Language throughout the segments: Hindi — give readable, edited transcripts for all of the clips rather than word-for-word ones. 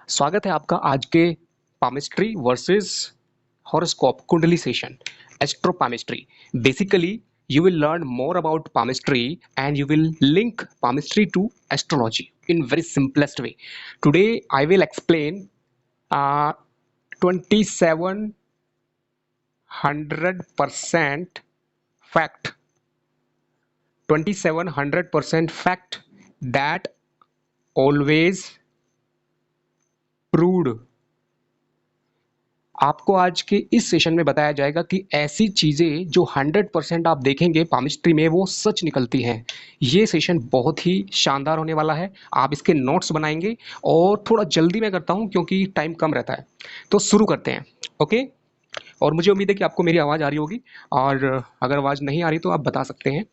स्वागत है आपका आज के पामिस्ट्री वर्सेस हॉरोस्कोप कुंडली session astro palmistry. Basically, you will learn more about palmistry and you will link palmistry to astrology in very simplest way. Today I will explain 2700% fact 2700% fact that always proved. आपको आज के इस सेशन में बताया जाएगा कि ऐसी चीज़ें जो 100% आप देखेंगे पामिस्ट्री में वो सच निकलती हैं. ये सेशन बहुत ही शानदार होने वाला है. आप इसके नोट्स बनाएंगे और थोड़ा जल्दी मैं करता हूँ क्योंकि टाइम कम रहता है. तो शुरू करते हैं. ओके. और मुझे उम्मीद है कि आपको मेरी आवाज़ आ रही होगी और अगर आवाज़ नहीं आ रही तो आप बता सकते हैं.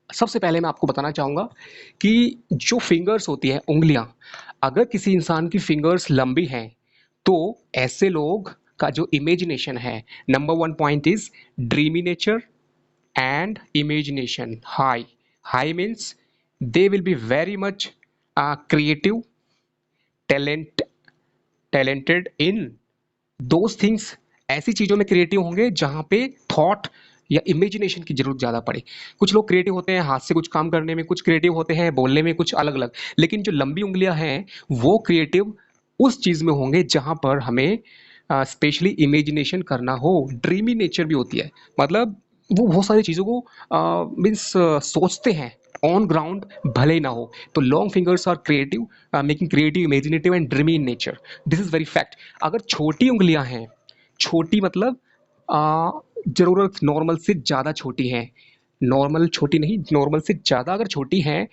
सबसे पहले मैं आपको बताना चाहूँगा कि जो फिंगर्स होती हैं, उंगलियाँ, अगर किसी इंसान की फिंगर्स लंबी हैं तो ऐसे लोग का जो इमेजिनेशन है, number one point is dreamy nature and imagination high. High means they will be very much creative, talented in those things. ऐसी चीज़ों में क्रिएटिव होंगे जहाँ पे थॉट या इमेजिनेशन की जरूरत ज़्यादा पड़े. कुछ लोग क्रिएटिव होते हैं हाथ से कुछ काम करने में, कुछ क्रिएटिव होते हैं बोलने में, कुछ अलग अलग. लेकिन जो लंबी उंगलियां हैं वो क्रिएटिव उस चीज़ में होंगे जहाँ पर हमें स्पेशली इमेजिनेशन करना हो. ड्रीमी नेचर भी होती है, मतलब वो बहुत सारी चीज़ों को मीन्स सोचते हैं ऑन ग्राउंड भले ही ना हो. तो long fingers are creative, making creative, imaginative and dreamy in nature. This is very fact. अगर छोटी उंगलियां हैं, छोटी मतलब ज़रूरत नॉर्मल से ज़्यादा छोटी हैं, नॉर्मल छोटी नहीं, नॉर्मल से ज़्यादा अगर छोटी हैं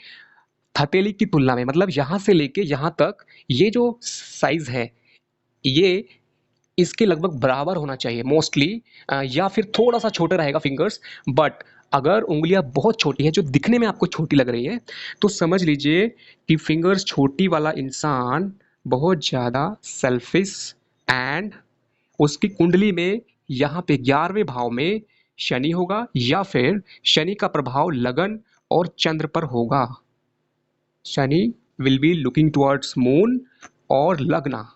हथेली की तुलना में, मतलब यहाँ से लेके यहाँ तक ये जो साइज़ है ये इसके लगभग बराबर होना चाहिए मोस्टली, या फिर थोड़ा सा छोटा रहेगा फिंगर्स. बट अगर उंगलियां बहुत छोटी है जो दिखने में आपको छोटी लग रही है तो समझ लीजिए कि फिंगर्स छोटी वाला इंसान बहुत ज़्यादा सेल्फिश एंड उसकी कुंडली में यहाँ पे 11वें भाव में शनि होगा या फिर शनि का प्रभाव लगन और चंद्र पर होगा. Shani will be looking towards moon और लग्ना.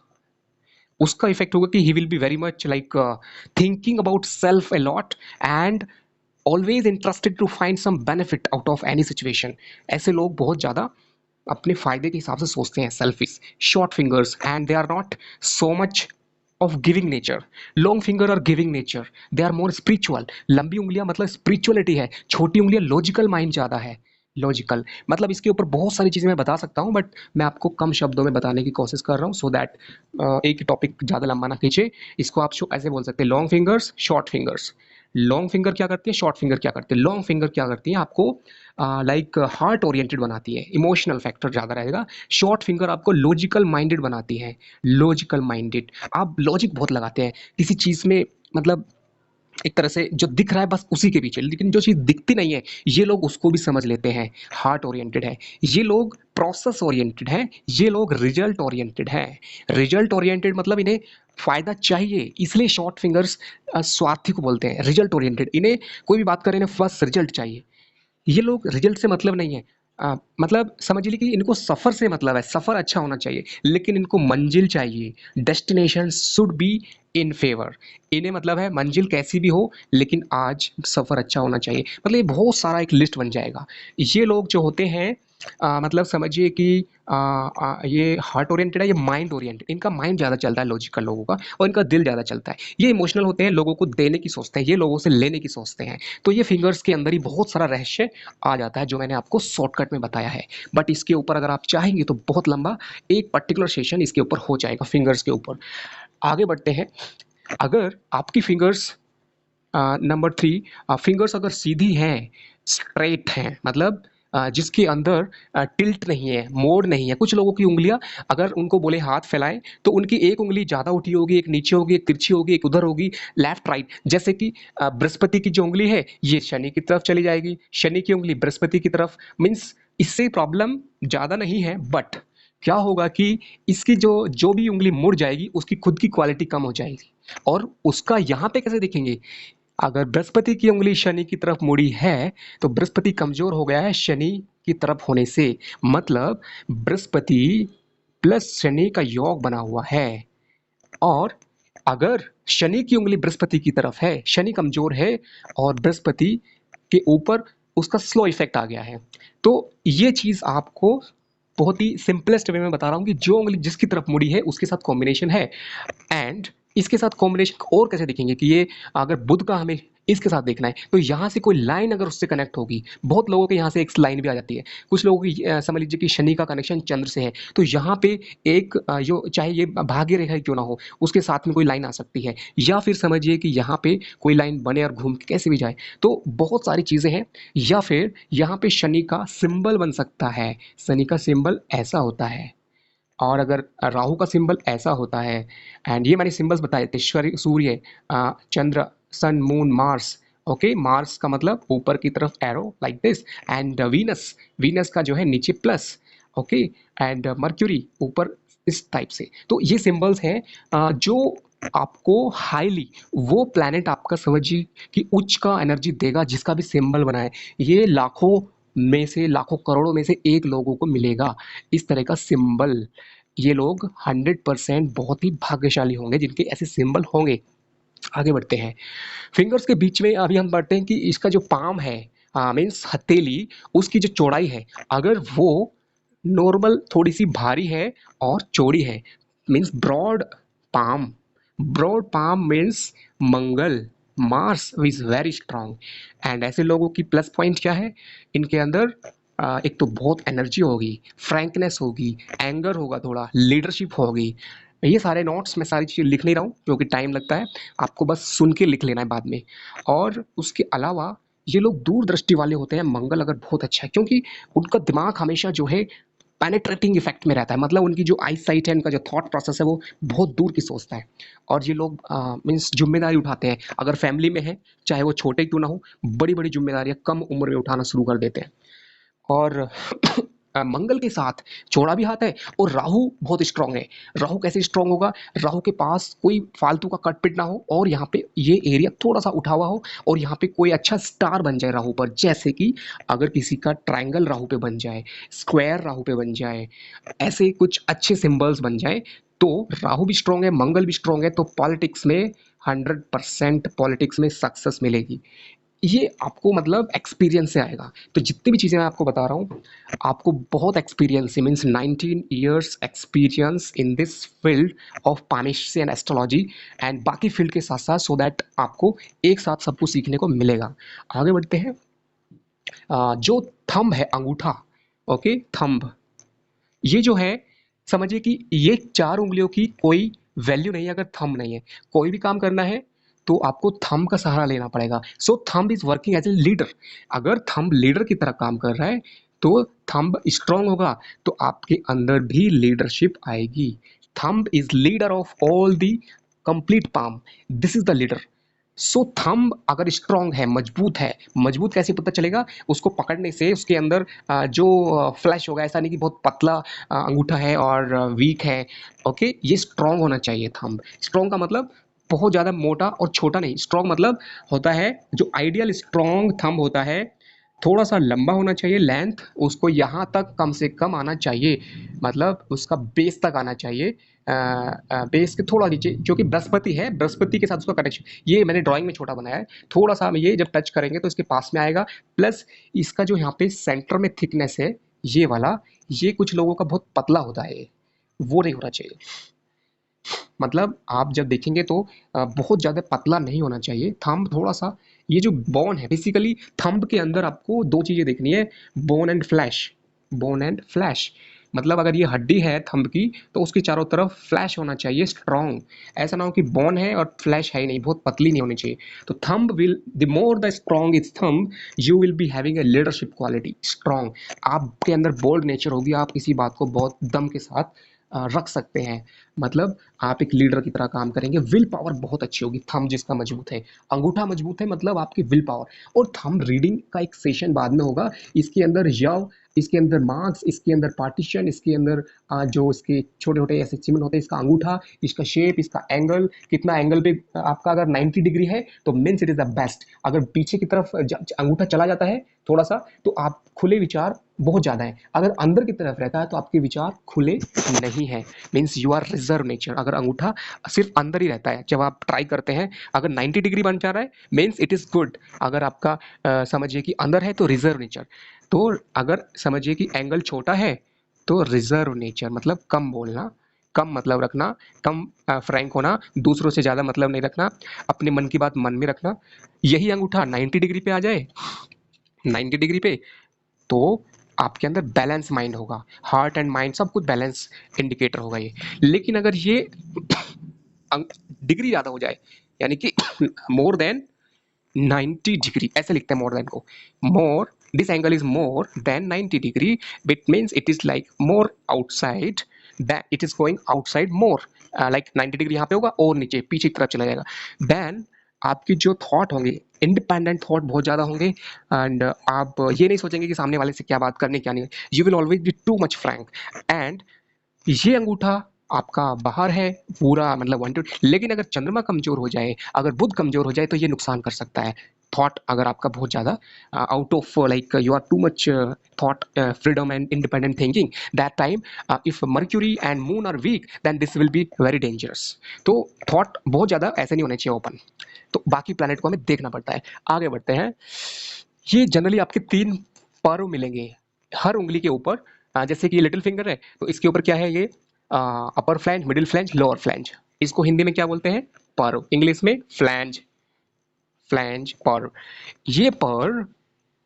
उसका इफेक्ट होगा कि he will be very much like thinking about self a lot and always interested to find some benefit out of any situation. ऐसे लोग बहुत ज़्यादा अपने फायदे के हिसाब से सोचते हैं. Selfish, short fingers and they are not so much of giving nature. Long finger और giving nature, they are more spiritual. लंबी उंगलियां मतलब स्पिरिचुअलिटी है, छोटी उंगलियां लॉजिकल माइंड ज़्यादा है. लॉजिकल मतलब इसके ऊपर बहुत सारी चीज़ें मैं बता सकता हूँ बट मैं आपको कम शब्दों में बताने की कोशिश कर रहा हूँ सो दैट एक टॉपिक ज़्यादा लंबा ना खींचे. इसको आप ऐसे बोल सकते हैं long fingers, short fingers. Long finger क्या करती है, शॉर्ट फिंगर क्या करती है. लॉन्ग फिंगर क्या करती है, आपको लाइक हार्ट ओरिएंटेड बनाती है, इमोशनल फैक्टर ज़्यादा रहेगा. शॉर्ट फिंगर आपको लॉजिकल माइंडेड बनाती है. लॉजिकल माइंडेड, आप लॉजिक बहुत लगाते हैं किसी चीज़ में, मतलब एक तरह से जो दिख रहा है बस उसी के पीछे, लेकिन जो चीज़ दिखती नहीं है ये लोग उसको भी समझ लेते हैं. हार्ट ओरिएंटेड है ये लोग, प्रोसेस ओरिएंटेड है ये लोग, रिजल्ट ओरिएंटेड है. रिजल्ट ओरिएंटेड मतलब इन्हें फ़ायदा चाहिए, इसलिए शॉर्ट फिंगर्स स्वार्थी को बोलते हैं. रिजल्ट ओरिएंटेड, इन्हें कोई भी बात करें इन्हें बस रिजल्ट चाहिए. ये लोग रिजल्ट से मतलब नहीं है, मतलब समझ लीजिए कि इनको सफ़र से मतलब है, सफ़र अच्छा होना चाहिए लेकिन इनको मंजिल चाहिए. Destination should be in favour. इन्हें मतलब है मंजिल कैसी भी हो लेकिन आज सफ़र अच्छा होना चाहिए. मतलब ये बहुत सारा एक लिस्ट बन जाएगा. ये लोग जो होते हैं मतलब समझिए कि ये हार्ट ओरिएंटेड है, ये माइंड ओरिएंटेड. इनका माइंड ज़्यादा चलता है लॉजिकल लोगों का, और इनका दिल ज़्यादा चलता है. ये इमोशनल होते हैं, लोगों को देने की सोचते हैं, ये लोगों से लेने की सोचते हैं. तो ये फिंगर्स के अंदर ही बहुत सारा रहस्य आ जाता है जो मैंने आपको शॉर्टकट में बताया है. बट इसके ऊपर अगर आप चाहेंगे तो बहुत लंबा एक पर्टिकुलर सेशन इसके ऊपर हो जाएगा फिंगर्स के ऊपर. आगे बढ़ते हैं. अगर आपकी फिंगर्स नंबर थ्री, फिंगर्स अगर सीधी हैं, स्ट्रेट हैं, मतलब जिसके अंदर टिल्ट नहीं है, मोड़ नहीं है. कुछ लोगों की उंगलियां अगर उनको बोले हाथ फैलाएं तो उनकी एक उंगली ज़्यादा उठी होगी, एक नीचे होगी, एक तिरछी होगी, एक उधर होगी, लेफ्ट राइट. जैसे कि बृहस्पति की जो उंगली है ये शनि की तरफ चली जाएगी, शनि की उंगली बृहस्पति की तरफ. मीन्स इससे प्रॉब्लम ज़्यादा नहीं है बट क्या होगा कि इसकी जो जो भी उंगली मुड़ जाएगी उसकी खुद की क्वालिटी कम हो जाएगी. और उसका यहाँ पे कैसे देखेंगे, अगर बृहस्पति की उंगली शनि की तरफ मुड़ी है तो बृहस्पति कमजोर हो गया है शनि की तरफ होने से। मतलब बृहस्पति प्लस शनि का योग बना हुआ है। और अगर शनि की उंगली बृहस्पति की तरफ है, शनि कमजोर है और बृहस्पति के ऊपर उसका स्लो इफेक्ट आ गया है। तो ये चीज आपको बहुत ही सिंपलेस्ट वे में बता रहा हूँ कि जो उंगली जिसकी तरफ मुड़ी है उसके साथ कॉम्बिनेशन है। एंड इसके साथ कॉम्बिनेशन और कैसे देखेंगे कि ये अगर बुध का हमें इसके साथ देखना है तो यहाँ से कोई लाइन अगर उससे कनेक्ट होगी, बहुत लोगों के यहाँ से एक लाइन भी आ जाती है। कुछ लोगों की समझ लीजिए कि शनि का कनेक्शन चंद्र से है तो यहाँ पे एक जो चाहे ये भाग्य रेखा ही क्यों ना हो उसके साथ में कोई लाइन आ सकती है, या फिर समझिए कि यहाँ पे कोई लाइन बने और घूम के कैसे भी जाए। तो बहुत सारी चीज़ें हैं। या फिर यहाँ पे शनि का सिंबल बन सकता है, शनि का सिंबल ऐसा होता है। और अगर राहु का सिंबल ऐसा होता है, एंड ये मैंने सिंबल्स बताए थे, सूर्य, चंद्र, सन, मून, मार्स। ओके, मार्स का मतलब ऊपर की तरफ arrow like this, and Venus, Venus का जो है नीचे प्लस। ओके, एंड मर्क्यूरी ऊपर इस टाइप से। तो ये सिंबल्स हैं जो आपको हाईली वो प्लैनेट आपका समझिए कि उच्च का एनर्जी देगा जिसका भी सिंबल बना है। ये लाखों में से, लाखों करोड़ों में से एक लोगों को मिलेगा इस तरह का सिंबल। ये लोग 100% बहुत ही भाग्यशाली होंगे जिनके ऐसे सिंबल होंगे। आगे बढ़ते हैं। फिंगर्स के बीच में अभी हम बढ़ते हैं कि इसका जो पाम है, मीन्स हथेली, उसकी जो चौड़ाई है, अगर वो नॉर्मल थोड़ी सी भारी है और चौड़ी है, means broad palm. Broad palm means Mangal, Mars is very strong. And ऐसे लोगों की प्लस पॉइंट क्या है, इनके अंदर एक तो बहुत एनर्जी होगी, फ्रैंकनेस होगी, एंगर होगा, थोड़ा लीडरशिप होगी। ये सारे नोट्स मैं सारी चीज़ें लिख नहीं रहा हूँ क्योंकि टाइम लगता है, आपको बस सुन के लिख लेना है बाद में। और उसके अलावा ये लोग दूरदृष्टि वाले होते हैं, मंगल अगर बहुत अच्छा है क्योंकि उनका दिमाग हमेशा जो है पेनेट्रेटिंग इफेक्ट में रहता है। मतलब उनकी जो आई साइट है, उनका जो थॉट प्रोसेस है वो बहुत दूर की सोचता है। और ये लोग मीन्स जिम्मेदारी उठाते हैं, अगर फैमिली में है चाहे वो छोटे क्यों ना हो, बड़ी बड़ी जिम्मेदारियां कम उम्र में उठाना शुरू कर देते हैं। और मंगल के साथ चौड़ा भी हाथ है और राहु बहुत स्ट्रांग है। राहु कैसे स्ट्रांग होगा, राहु के पास कोई फालतू का कटपिट ना हो और यहाँ पे ये एरिया थोड़ा सा उठा हुआ हो और यहाँ पे कोई अच्छा स्टार बन जाए राहु पर। जैसे कि अगर किसी का ट्रायंगल राहु पे बन जाए, स्क्वायर राहु पे बन जाए, ऐसे कुछ अच्छे सिंबल्स बन जाए, तो राहु भी स्ट्रांग है, मंगल भी स्ट्रांग है, तो पॉलिटिक्स में 100% पॉलिटिक्स में सक्सेस मिलेगी। ये आपको मतलब एक्सपीरियंस से आएगा। तो जितनी भी चीज़ें मैं आपको बता रहा हूँ, आपको बहुत एक्सपीरियंस है, means 19 years experience in this field of palmistry and astrology, and बाकी फील्ड के साथ साथ, सो दैट आपको एक साथ सब कुछ सीखने को मिलेगा। आगे बढ़ते हैं। जो थंब है, अंगूठा, ओके, थंब, ये जो है समझिए कि ये चार उंगलियों की कोई वैल्यू नहीं है अगर थंब नहीं है। कोई भी काम करना है तो आपको थंब का सहारा लेना पड़ेगा। So thumb is working as a leader. अगर थंब लीडर की तरह काम कर रहा है तो थंब स्ट्रांग होगा तो आपके अंदर भी लीडरशिप आएगी। Thumb is leader of all the complete palm, this is the leader. So thumb अगर स्ट्रांग है, मजबूत है, मजबूत कैसे पता चलेगा, उसको पकड़ने से उसके अंदर जो फ्लैश होगा, ऐसा नहीं कि बहुत पतला अंगूठा है और वीक है। ओके, ये स्ट्रांग होना चाहिए थंब। स्ट्रांग का मतलब बहुत ज़्यादा मोटा और छोटा नहीं, स्ट्रांग मतलब होता है जो आइडियल स्ट्रांग थंब होता है, थोड़ा सा लंबा होना चाहिए, लेंथ उसको यहाँ तक कम से कम आना चाहिए, मतलब उसका बेस तक आना चाहिए, बेस के थोड़ा नीचे, क्योंकि बृहस्पति है, बृहस्पति के साथ उसका कनेक्शन, ये मैंने ड्राइंग में छोटा बनाया है, थोड़ा सा हम ये जब टच करेंगे तो इसके पास में आएगा। प्लस इसका जो यहाँ पे सेंटर में थिकनेस है, ये वाला, ये कुछ लोगों का बहुत पतला होता है, वो नहीं होना चाहिए। मतलब आप जब देखेंगे तो बहुत ज़्यादा पतला नहीं होना चाहिए थंब, थोड़ा सा। ये जो बोन है, बेसिकली थंब के अंदर आपको दो चीज़ें देखनी है, bone and flash. Bone and flash मतलब अगर ये हड्डी है थंब की तो उसके चारों तरफ फ्लैश होना चाहिए, स्ट्रॉन्ग। ऐसा ना हो कि बोन है और फ्लैश है ही नहीं, बहुत पतली नहीं होनी चाहिए। तो thumb will, the more the strong is thumb, you will be having a leadership quality, strong. आपके अंदर बोल्ड नेचर होगी, आप किसी बात को बहुत दम के साथ रख सकते हैं। मतलब आप एक लीडर की तरह काम करेंगे, विल पावर बहुत अच्छी होगी, थंब जिसका मजबूत है, अंगूठा मजबूत है, मतलब आपकी विल पावर। और थंब रीडिंग का एक सेशन बाद में होगा, इसके अंदर यव, इसके अंदर मार्क्स, इसके अंदर पार्टीशन, इसके अंदर जो इसके छोटे छोटे ऐसे चिन्ह होते हैं, इसका अंगूठा, इसका शेप, इसका एंगल, कितना एंगल पे आपका अगर 90 डिग्री है तो means it is the best. अगर पीछे की तरफ अंगूठा चला जाता है थोड़ा सा, तो आप खुले विचार बहुत ज्यादा है। अगर अंदर की तरफ रहता है तो आपके विचार खुले नहीं है, means you are reserve nature. अगर अंगूठा सिर्फ अंदर ही रहता है जब आप ट्राई करते हैं, अगर 90 डिग्री बन जा रहा है मीन्स इट इज गुड। अगर आपका समझिए कि अंदर है तो रिजर्व नेचर। तो अगर समझिए कि एंगल छोटा है तो रिजर्व नेचर, मतलब कम बोलना, कम मतलब रखना, कम फ्रैंक होना, दूसरों से ज़्यादा मतलब नहीं रखना, अपने मन की बात मन में रखना। यही अंगूठा 90 डिग्री पे आ जाए, 90 डिग्री पे, तो आपके अंदर बैलेंस माइंड होगा, हार्ट एंड माइंड सब कुछ बैलेंस इंडिकेटर होगा ये। लेकिन अगर ये डिग्री ज़्यादा हो जाए, यानी कि मोर देन 90 डिग्री, ऐसे लिखते हैं मोर देन को, more, this angle is more than 90 degree, it means it is like more outside, that it is going outside more, like 90 degree यहाँ पे होगा और नीचे पीछे की तरफ चला जाएगा। देन आपकी जो थॉट होंगे, इंडिपेंडेंट थॉट बहुत ज़्यादा होंगे, एंड आप ये नहीं सोचेंगे कि सामने वाले से क्या बात करनी क्या नहीं, you will always be too much Frank. And ये अंगूठा आपका बाहर है पूरा, मतलब 1 लेकिन अगर चंद्रमा कमजोर हो जाए, अगर बुध कमजोर हो जाए तो ये नुकसान कर सकता है। थॉट अगर आपका बहुत ज़्यादा out of, like you are too much thought freedom and independent thinking, that time if Mercury and moon are weak then this will be very dangerous. तो थॉट बहुत ज़्यादा ऐसे नहीं होने चाहिए ओपन। तो बाकी प्लैनेट को हमें देखना पड़ता है। आगे बढ़ते हैं। ये जनरली आपके 3 पर्व मिलेंगे हर उंगली के ऊपर। जैसे कि ये लिटिल फिंगर है तो इसके ऊपर क्या है, ये upper flange, middle flange, lower flange. इसको हिंदी में क्या बोलते हैं, पर्व, इंग्लिश में फ्लैंज, फ्लैंज पर्व। ये पर्व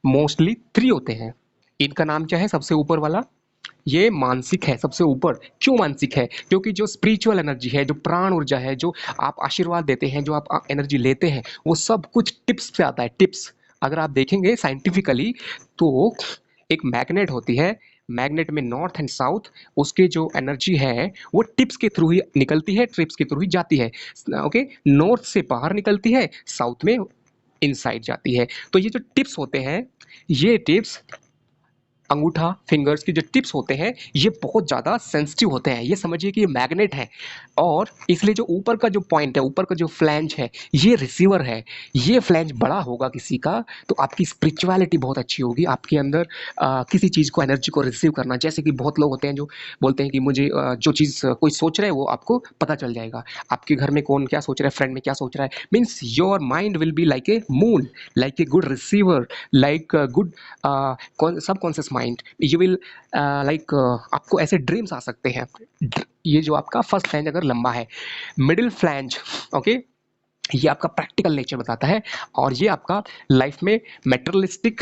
मोस्टली 3 होते हैं। इनका नाम क्या है सबसे ऊपर वाला, ये मानसिक है सबसे ऊपर। क्यों मानसिक है, क्योंकि जो स्पिरिचुअल एनर्जी है, जो प्राण ऊर्जा है, जो आप आशीर्वाद देते हैं, जो आप एनर्जी लेते हैं, वो सब कुछ टिप्स से आता है, टिप्स। अगर आप देखेंगे साइंटिफिकली तो एक मैग्नेट होती है, मैग्नेट में नॉर्थ एंड साउथ, उसके जो एनर्जी है वो टिप्स के थ्रू ही निकलती है, ट्रिप्स के थ्रू ही जाती है। ओके, नॉर्थ से बाहर निकलती है, साउथ में इनसाइड जाती है। तो ये जो टिप्स होते हैं, ये टिप्स, अंगूठा फिंगर्स की जो टिप्स होते हैं, ये बहुत ज़्यादा सेंसिटिव होते हैं। ये समझिए कि ये मैग्नेट है, और इसलिए जो ऊपर का जो पॉइंट है, ऊपर का जो फ्लैंज है, ये रिसीवर है। ये फ्लैंज बड़ा होगा किसी का तो आपकी स्पिरिचुअलिटी बहुत अच्छी होगी, आपके अंदर किसी चीज़ को, एनर्जी को रिसीव करना। जैसे कि बहुत लोग होते हैं जो बोलते हैं कि मुझे जो चीज़ कोई सोच रहा है वो आपको पता चल जाएगा, आपके घर में कौन क्या सोच रहा है, फ्रेंड में क्या सोच रहा है, means your mind will be like a moon, like a good receiver, like good subconscious mind. You will like, आपको ऐसे ड्रीम्स आ सकते हैं। ये जो आपका फर्स्ट फ्लैंज अगर लंबा है, मिडिल फ्लैंज, ओके, ये आपका प्रैक्टिकल नेचर बताता है, और ये आपका लाइफ में मेटेरियलिस्टिक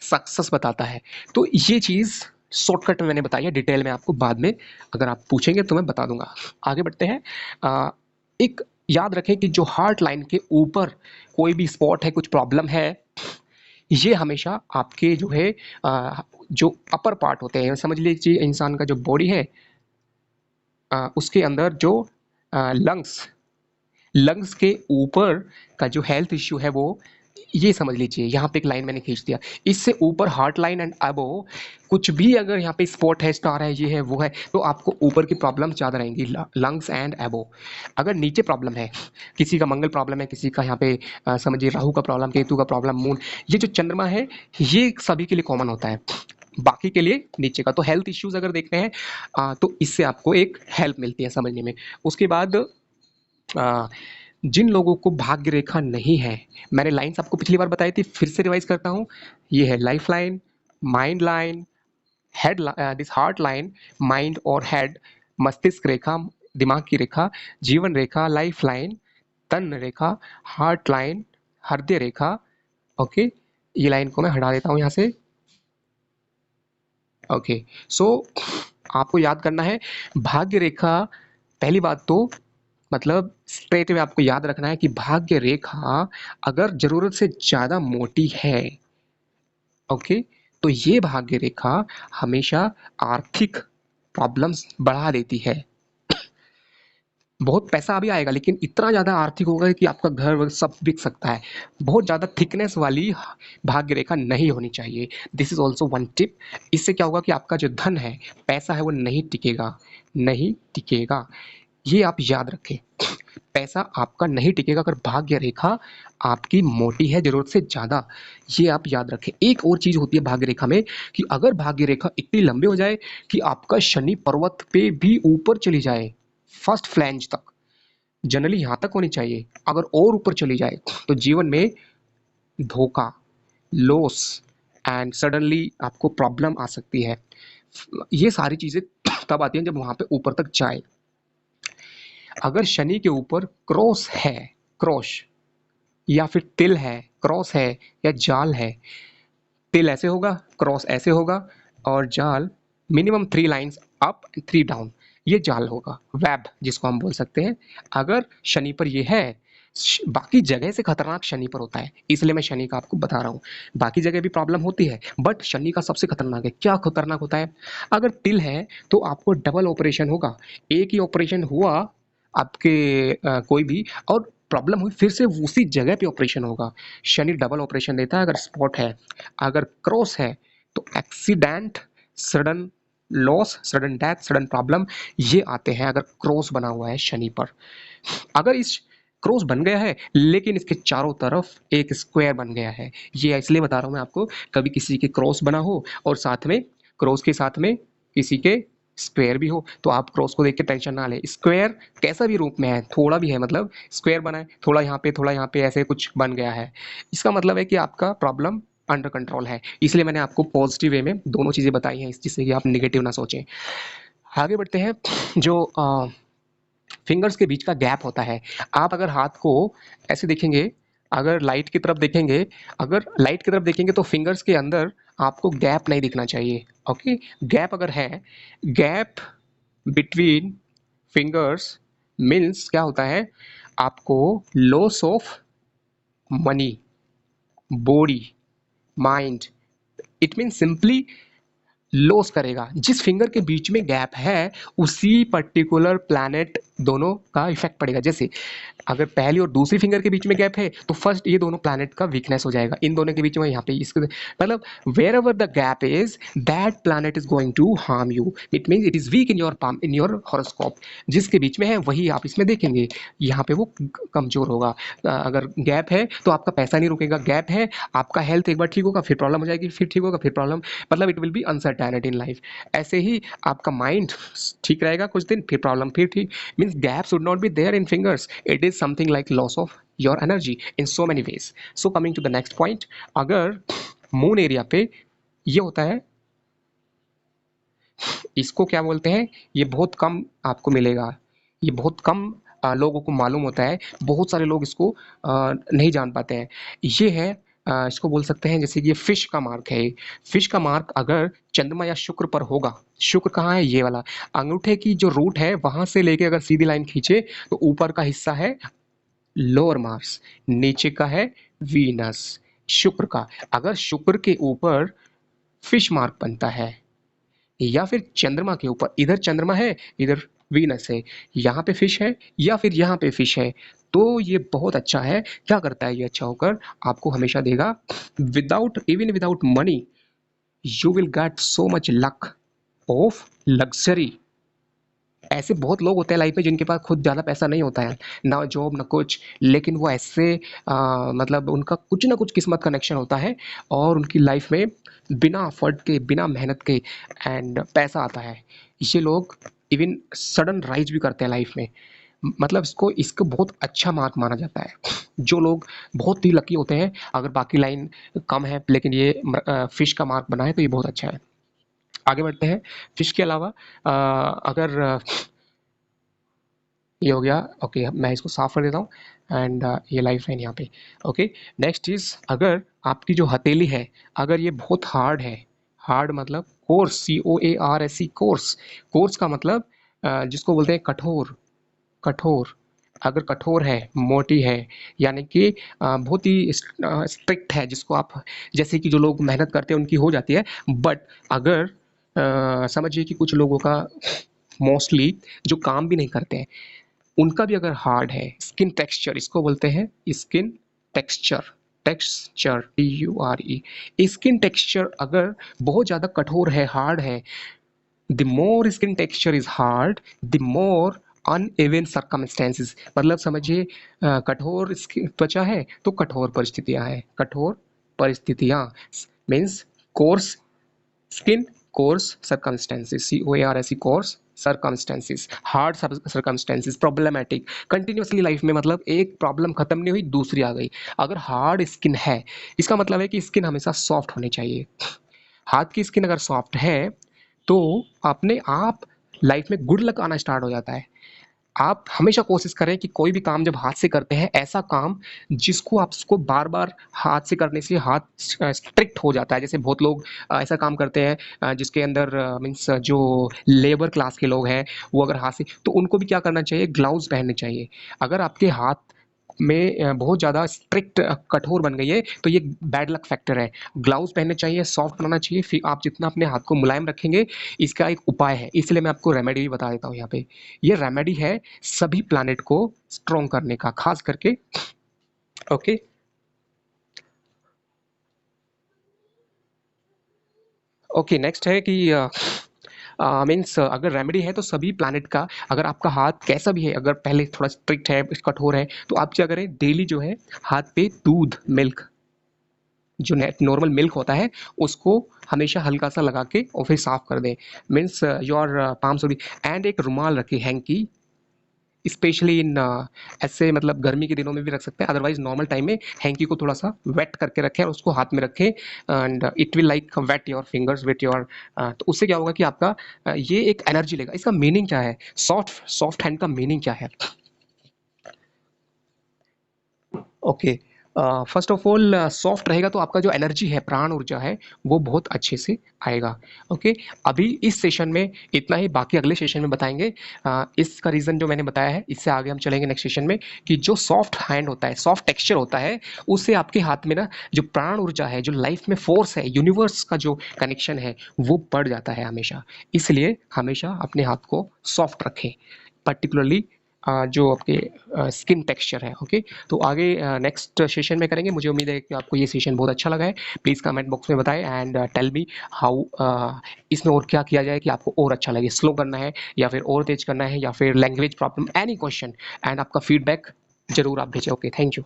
सक्सेस बताता है। तो ये चीज़ शॉर्टकट में मैंने बताई है, डिटेल में आपको बाद में अगर आप पूछेंगे तो मैं बता दूंगा। आगे बढ़ते हैं। एक याद रखें कि जो हार्ट लाइन के ऊपर कोई भी स्पॉट है, कुछ प्रॉब्लम है, ये हमेशा आपके जो है जो अपर पार्ट होते हैं, समझ लीजिए इंसान का जो बॉडी है, उसके अंदर जो लंग्स, लंग्स के ऊपर का जो हेल्थ इश्यू है वो, ये समझ लीजिए, यहाँ पे एक लाइन मैंने खींच दिया, इससे ऊपर हार्ट लाइन एंड अबो कुछ भी अगर यहाँ पे स्पॉट है, स्टार है, ये है वो है, तो आपको ऊपर की प्रॉब्लम ज़्यादा रहेंगी, लंग्स एंड अबो। अगर नीचे प्रॉब्लम है, किसी का मंगल प्रॉब्लम है, किसी का यहाँ पे समझिए राहु का प्रॉब्लम, केतु का प्रॉब्लम, मून, ये जो चंद्रमा है, ये सभी के लिए कॉमन होता है, बाकी के लिए नीचे का। तो हेल्थ इश्यूज अगर देखते हैं तो इससे आपको एक हेल्प मिलती है समझने में। उसके बाद जिन लोगों को भाग्य रेखा नहीं है, मैंने लाइन्स आपको पिछली बार बताई थी, फिर से रिवाइज करता हूँ। ये है life line, mind line, head, this heart line, mind और हेड, मस्तिष्क रेखा, दिमाग की रेखा, जीवन रेखा, लाइफ लाइन, तन रेखा, हार्ट लाइन, हृदय रेखा। ओके, ये लाइन को मैं हटा देता हूँ यहाँ से। ओके, सो आपको याद करना है भाग्य रेखा। पहली बात तो मतलब स्ट्रेट में आपको याद रखना है कि भाग्य रेखा अगर जरूरत से ज्यादा मोटी है, ओके, तो ये भाग्य रेखा हमेशा आर्थिक प्रॉब्लम्स बढ़ा देती है। बहुत पैसा अभी आएगा लेकिन इतना ज़्यादा आर्थिक होगा कि आपका घर वर सब बिक सकता है। बहुत ज़्यादा थिकनेस वाली भाग्य रेखा नहीं होनी चाहिए। This is also one tip. इससे क्या होगा कि आपका जो धन है, पैसा है, वो नहीं टिकेगा, नहीं टिकेगा। ये आप याद रखें। पैसा आपका नहीं टिकेगा अगर भाग्य रेखा आपकी मोटी है ज़रूरत से ज़्यादा। ये आप याद रखें। एक और चीज़ होती है भाग्य रेखा में कि अगर भाग्य रेखा इतनी लंबी हो जाए कि आपका शनि पर्वत पे भी ऊपर चली जाए, फर्स्ट फ्लैंज तक, जनरली यहाँ तक होनी चाहिए। अगर और ऊपर चली जाए तो जीवन में धोखा, लॉस एंड सडनली आपको प्रॉब्लम आ सकती है। ये सारी चीज़ें तब आती हैं जब वहाँ पे ऊपर तक जाए। अगर शनि के ऊपर क्रॉस है, क्रॉस या फिर तिल है, क्रॉस है या जाल है, तिल ऐसे होगा, क्रॉस ऐसे होगा और जाल मिनिमम 3 लाइन्स अप 3 डाउन, ये जाल होगा, वेब जिसको हम बोल सकते हैं। अगर शनि पर ये है, बाकी जगह से खतरनाक शनि पर होता है, इसलिए मैं शनि का आपको बता रहा हूँ। बाकी जगह भी प्रॉब्लम होती है बट शनि का सबसे खतरनाक है। क्या खतरनाक होता है? अगर तिल है तो आपको डबल ऑपरेशन होगा। एक ही ऑपरेशन हुआ आपके कोई भी और प्रॉब्लम हुई, फिर से उसी जगह पे ऑपरेशन होगा। शनि डबल ऑपरेशन देता है अगर स्पॉट है। अगर क्रॉस है तो accident, sudden loss, sudden death, sudden problem, ये आते हैं अगर क्रॉस बना हुआ है शनि पर। अगर इस क्रॉस बन गया है लेकिन इसके चारों तरफ एक स्क्वायर बन गया है, ये इसलिए बता रहा हूँ मैं आपको, कभी किसी के क्रॉस बना हो और साथ में क्रॉस के साथ में किसी के स्क्वायर भी हो तो आप क्रॉस को देख के टेंशन ना ले। स्क्वायर कैसा भी रूप में है, थोड़ा भी है, मतलब स्क्वायर बना है, थोड़ा यहाँ पे थोड़ा यहाँ पे ऐसे कुछ बन गया है, इसका मतलब है कि आपका प्रॉब्लम अंडर कंट्रोल है। इसलिए मैंने आपको पॉजिटिव वे में दोनों चीज़ें बताई हैं जिससे कि आप निगेटिव ना सोचें। आगे बढ़ते हैं। जो फिंगर्स के बीच का गैप होता है, आप अगर हाथ को ऐसे देखेंगे, अगर लाइट की तरफ देखेंगे, अगर लाइट की तरफ देखेंगे तो फिंगर्स के अंदर आपको गैप नहीं दिखना चाहिए। ओके, गैप अगर है, गैप बिटवीन फिंगर्स मीन्स क्या होता है, आपको loss of money, body, mind, it mean simply loss करेगा। जिस फिंगर के बीच में गैप है उसी पर्टिकुलर प्लैनेट दोनों का इफेक्ट पड़ेगा। जैसे अगर पहली और दूसरी फिंगर के बीच में गैप है तो फर्स्ट ये दोनों प्लैनेट का वीकनेस हो जाएगा, इन दोनों के बीच में यहाँ पे इसके मतलब wherever the gap is that planet is going to harm you, it means it is weak in your palm, in your horoscope. जिसके बीच में है वही आप इसमें देखेंगे, यहाँ पे वो कमजोर होगा। अगर गैप है तो आपका पैसा नहीं रुकेगा, गैप है आपका हेल्थ एक बार ठीक होगा फिर प्रॉब्लम हो जाएगी, फिर ठीक होगा फिर प्रॉब्लम, मतलब it will be uncertainty in life. ऐसे ही आपका माइंड ठीक रहेगा कुछ दिन फिर प्रॉब्लम फिर ठीक, means gap should not be there in fingers, it is something like loss of your energy in so many ways. So coming to the next point, अगर मून एरिया पे ये होता है, इसको क्या बोलते हैं, ये बहुत कम आपको मिलेगा, ये बहुत कम लोगों को मालूम होता है, बहुत सारे लोग इसको नहीं जान पाते हैं। ये है इसको बोल सकते हैं जैसे कि ये फिश का मार्क है। फिश का मार्क अगर चंद्रमा या शुक्र पर होगा, शुक्र कहाँ है, ये वाला अंगूठे की जो रूट है वहां से लेके अगर सीधी लाइन खींचे तो ऊपर का हिस्सा है लोअर मार्स, नीचे का है वीनस, शुक्र का। अगर शुक्र के ऊपर फिश मार्क बनता है या फिर चंद्रमा के ऊपर, इधर चंद्रमा है इधर वीनस है, यहाँ पे फिश है या फिर यहाँ पे फिश है, तो ये बहुत अच्छा है। क्या करता है ये अच्छा होकर, आपको हमेशा देगा without even without money you will get so much luck of luxury. ऐसे बहुत लोग होते हैं लाइफ में जिनके पास खुद ज़्यादा पैसा नहीं होता है, ना जॉब ना कुछ, लेकिन वो ऐसे मतलब उनका कुछ ना कुछ किस्मत कनेक्शन होता है और उनकी लाइफ में बिना एफर्ट के, बिना मेहनत के एंड पैसा आता है। ये लोग इवन सडन राइज भी करते हैं लाइफ में, मतलब इसको बहुत अच्छा मार्क माना जाता है। जो लोग बहुत ही लकी होते हैं, अगर बाकी लाइन कम है लेकिन ये फिश का मार्क बना है तो ये बहुत अच्छा है। आगे बढ़ते हैं। फिश के अलावा अगर ये हो गया, ओके मैं इसको साफ कर देता हूँ एंड ये लाइफ लाइन यहाँ पे। ओके, नेक्स्ट चीज़, अगर आपकी जो हथेली है अगर ये बहुत हार्ड है, हार्ड मतलब कोर्स, COARS, कोर्स, कोर्स का मतलब जिसको बोलते हैं कठोर, कठोर, अगर कठोर है, मोटी है, यानी कि बहुत ही स्ट्रिक्ट है, जिसको आप, जैसे कि जो लोग मेहनत करते हैं उनकी हो जाती है, बट अगर समझिए कि कुछ लोगों का मोस्टली जो काम भी नहीं करते हैं उनका भी अगर हार्ड है, स्किन टेक्सचर इसको बोलते हैं, skin texture, texture TURE, skin texture अगर बहुत ज़्यादा कठोर है, हार्ड है, the more skin texture is hard, the more uneven circumstances, मतलब समझिए कठोर त्वचा है तो कठोर परिस्थितियां हैं, कठोर परिस्थितियां means course skin, course circumstances, COARSE, course circumstances, hard circumstances, problematic, continuously life में मतलब एक प्रॉब्लम खत्म नहीं हुई दूसरी आ गई। अगर हार्ड स्किन है इसका मतलब है कि स्किन हमेशा सॉफ्ट होनी चाहिए। हाथ की स्किन अगर सॉफ्ट है तो अपने आप लाइफ में गुड लक आना स्टार्ट हो जाता है। आप हमेशा कोशिश करें कि कोई भी काम जब हाथ से करते हैं ऐसा काम जिसको आप उसको बार बार हाथ से करने से हाथ स्ट्रिक्ट हो जाता है। जैसे बहुत लोग ऐसा काम करते हैं जिसके अंदर मीन्स जो लेबर क्लास के लोग हैं वो अगर हाथ से, तो उनको भी क्या करना चाहिए, ग्लव्स पहनने चाहिए। अगर आपके हाथ में बहुत ज़्यादा स्ट्रिक्ट कठोर बन गई है तो ये बैड लक फैक्टर है। ग्लव्स पहनने चाहिए, सॉफ्ट बनाना चाहिए, फिर आप जितना अपने हाथ को मुलायम रखेंगे इसका एक उपाय है, इसलिए मैं आपको रेमेडी भी बता देता हूँ यहाँ पे। ये रेमेडी है सभी प्लैनेट को स्ट्रॉन्ग करने का, खास करके। ओके, ओके, नेक्स्ट है कि मीन्स अगर रेमेडी है तो सभी प्लैनेट का, अगर आपका हाथ कैसा भी है, अगर पहले थोड़ा स्ट्रिक्ट है, कठोर है, तो आप क्या करें, डेली जो है हाथ पे दूध, मिल्क, जो नॉर्मल मिल्क होता है उसको हमेशा हल्का सा लगा के और फिर साफ कर दें। मीन्स योर पाम्स भी, एंड एक रुमाल रखें, हैंकी, स्पेशली इन ऐसे मतलब गर्मी के दिनों में भी रख सकते हैं, अदरवाइज नॉर्मल टाइम में हैंकी को थोड़ा सा वेट करके रखें और उसको हाथ में रखें, and it will like wet your fingers with your, तो उससे क्या होगा कि आपका ये एक एनर्जी लेगा। इसका मीनिंग क्या है, सॉफ्ट सॉफ्ट हैंड का मीनिंग क्या है? Okay, first of all soft रहेगा तो आपका जो एनर्जी है, प्राण ऊर्जा है, वो बहुत अच्छे से आएगा। ओके, अभी इस सेशन में इतना ही, बाकी अगले सेशन में बताएंगे। इसका रीज़न जो मैंने बताया है, इससे आगे हम चलेंगे नेक्स्ट सेशन में, कि जो सॉफ्ट हैंड होता है, सॉफ्ट टेक्सचर होता है, उससे आपके हाथ में ना जो प्राण ऊर्जा है, जो लाइफ में फोर्स है, यूनिवर्स का जो कनेक्शन है वो बढ़ जाता है हमेशा। इसलिए हमेशा अपने हाथ को सॉफ्ट रखें, पर्टिकुलरली जो आपके स्किन टेक्सचर है। ओके, तो आगे नेक्स्ट सेशन में करेंगे। मुझे उम्मीद है कि आपको ये सेशन बहुत अच्छा लगा है। प्लीज़ कमेंट बॉक्स में बताएं एंड टेल मी हाउ इसमें और क्या किया जाए कि आपको और अच्छा लगे, स्लो करना है या फिर और तेज करना है या फिर language problem, any question, and आपका फीडबैक जरूर आप भेजें। Okay, thank you.